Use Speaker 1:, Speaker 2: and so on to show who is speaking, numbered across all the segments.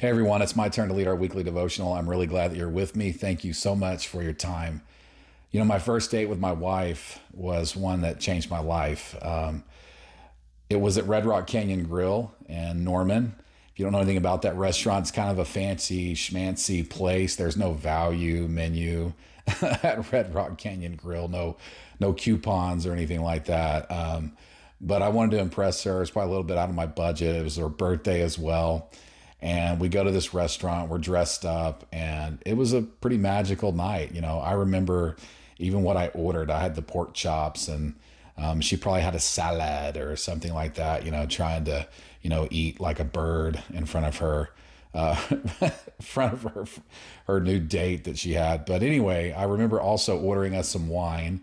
Speaker 1: Hey everyone, it's my turn to lead our weekly devotional. I'm really glad that you're with me. Thank you so much for your time. My first date with my wife was one that changed my life. It was at Red Rock Canyon Grill in Norman. If you don't know anything about that restaurant, it's kind of a fancy schmancy place. There's no value menu at Red Rock Canyon Grill. No coupons or anything like that. But I wanted to impress her. It's probably a little bit out of my budget. It was her birthday as well. And we go to this restaurant, we're dressed up, and it was a pretty magical night. I remember even what I ordered. I had the pork chops, and she probably had a salad or something like that, trying to, eat like a bird in front of her, in front of her new date that she had. But anyway, I remember also ordering us some wine.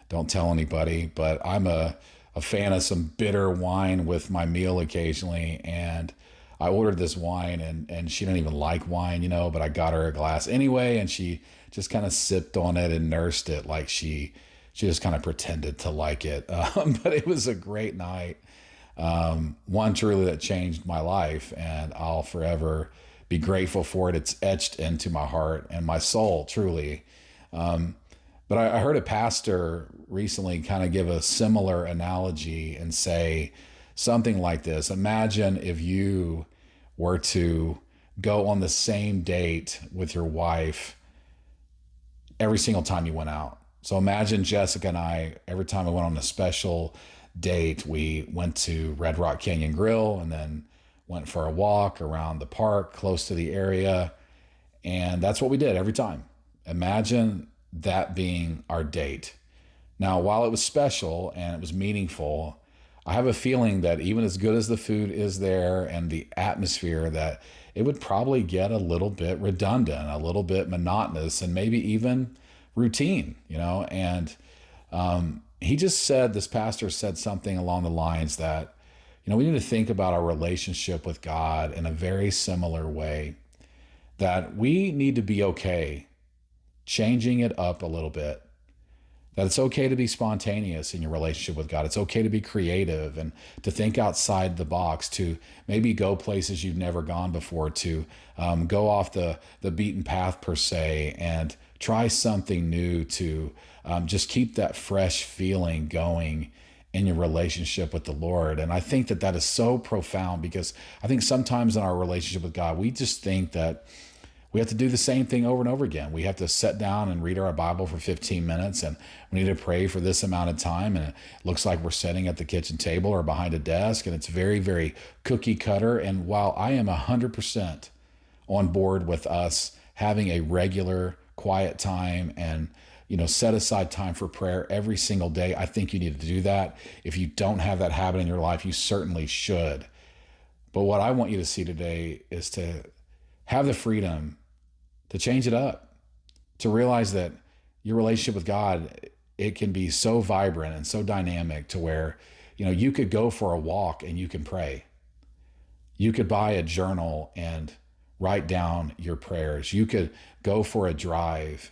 Speaker 1: Don't tell anybody, but I'm a fan of some bitter wine with my meal occasionally. And I ordered this wine and she didn't even like wine, but I got her a glass anyway, and she just kind of sipped on it and nursed it like she just kind of pretended to like it. But it was a great night. One truly that changed my life, and I'll forever be grateful for it. It's etched into my heart and my soul, truly. But I heard a pastor recently kind of give a similar analogy and say something like this. Imagine if you were to go on the same date with your wife every single time you went out. So imagine Jessica and I, every time we went on a special date, we went to Red Rock Canyon Grill and then went for a walk around the park close to the area. And that's what we did every time. Imagine that being our date. Now, while it was special and it was meaningful, I have a feeling that even as good as the food is there and the atmosphere, that it would probably get a little bit redundant, a little bit monotonous, and maybe even routine, And this pastor said something along the lines that, we need to think about our relationship with God in a very similar way, that we need to be okay changing it up a little bit. That it's okay to be spontaneous in your relationship with God. It's okay to be creative and to think outside the box, to maybe go places you've never gone before, to go off the beaten path per se, and try something new, to just keep that fresh feeling going in your relationship with the Lord. And I think that is so profound, because I think sometimes in our relationship with God, we just think that we have to do the same thing over and over again. We have to sit down and read our Bible for 15 minutes, and we need to pray for this amount of time. And it looks like we're sitting at the kitchen table or behind a desk, and it's very, very cookie cutter. And while I am 100% on board with us having a regular quiet time and, set aside time for prayer every single day, I think you need to do that. If you don't have that habit in your life, you certainly should. But what I want you to see today is to have the freedom to change it up, to realize that your relationship with God, it can be so vibrant and so dynamic to where, you could go for a walk and you can pray. You could buy a journal and write down your prayers. You could go for a drive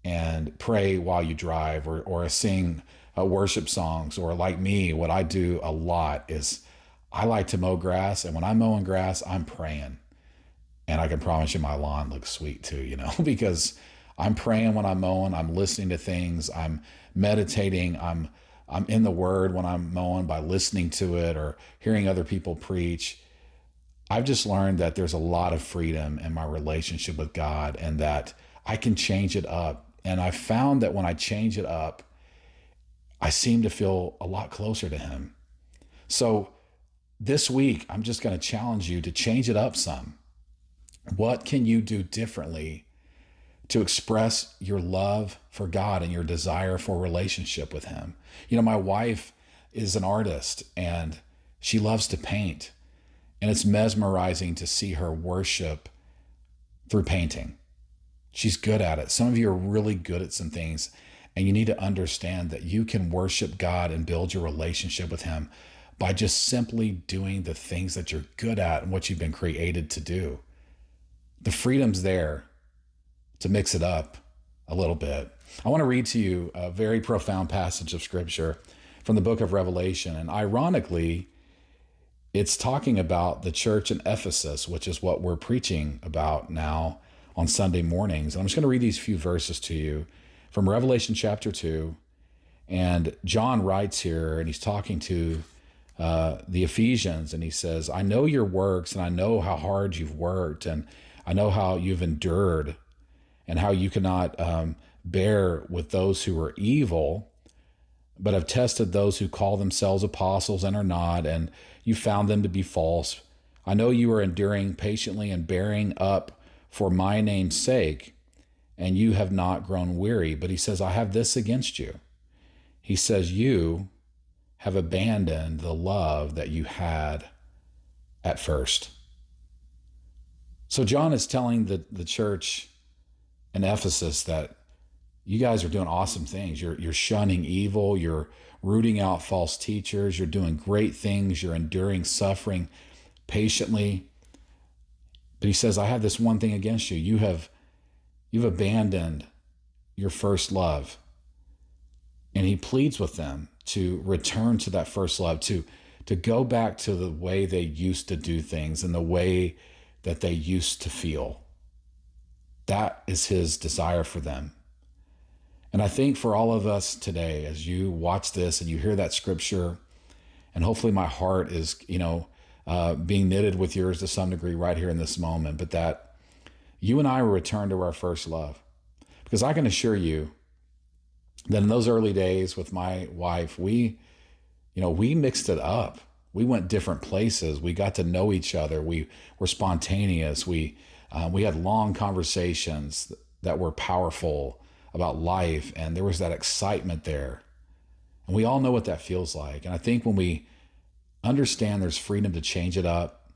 Speaker 1: and pray while you drive, or sing worship songs. Or like me, what I do a lot is I like to mow grass. And when I'm mowing grass, I'm praying. And I can promise you my lawn looks sweet too, because I'm praying when I'm mowing, I'm listening to things, I'm meditating, I'm in the Word when I'm mowing by listening to it or hearing other people preach. I've just learned that there's a lot of freedom in my relationship with God, and that I can change it up. And I found that when I change it up, I seem to feel a lot closer to Him. So this week, I'm just going to challenge you to change it up some. What can you do differently to express your love for God and your desire for a relationship with Him? My wife is an artist and she loves to paint, and it's mesmerizing to see her worship through painting. She's good at it. Some of you are really good at some things, and you need to understand that you can worship God and build your relationship with Him by just simply doing the things that you're good at and what you've been created to do. The freedom's there to mix it up a little bit. I want to read to you a very profound passage of Scripture from the book of Revelation. And ironically, it's talking about the church in Ephesus, which is what we're preaching about now on Sunday mornings. And I'm just going to read these few verses to you from Revelation chapter 2. And John writes here, and he's talking to the Ephesians, and he says, I know your works, and I know how hard you've worked, and I know how you've endured, and how you cannot bear with those who are evil, but have tested those who call themselves apostles and are not, and you found them to be false. I know you are enduring patiently and bearing up for my name's sake, and you have not grown weary. But he says, I have this against you. He says, you have abandoned the love that you had at first. So John is telling the church in Ephesus that you guys are doing awesome things. You're shunning evil. You're rooting out false teachers. You're doing great things. You're enduring suffering patiently. But he says, I have this one thing against you. You've abandoned your first love. And he pleads with them to return to that first love, to go back to the way they used to do things and the way that they used to feel. That is his desire for them. And I think for all of us today, as you watch this and you hear that scripture, and hopefully my heart is, being knitted with yours to some degree right here in this moment, but that you and I will return to our first love. Because I can assure you that in those early days with my wife, we mixed it up. We went different places. We got to know each other. We were spontaneous. We had long conversations that were powerful about life, and there was that excitement there. And we all know what that feels like. And I think when we understand there's freedom to change it up,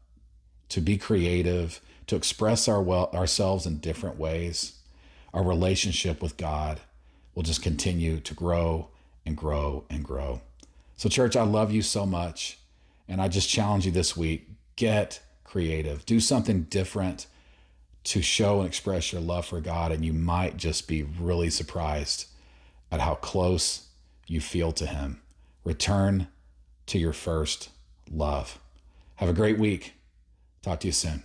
Speaker 1: to be creative, to express ourselves in different ways, our relationship with God will just continue to grow and grow and grow. So church, I love you so much. And I just challenge you this week, get creative, do something different to show and express your love for God. And you might just be really surprised at how close you feel to him. Return to your first love. Have a great week. Talk to you soon.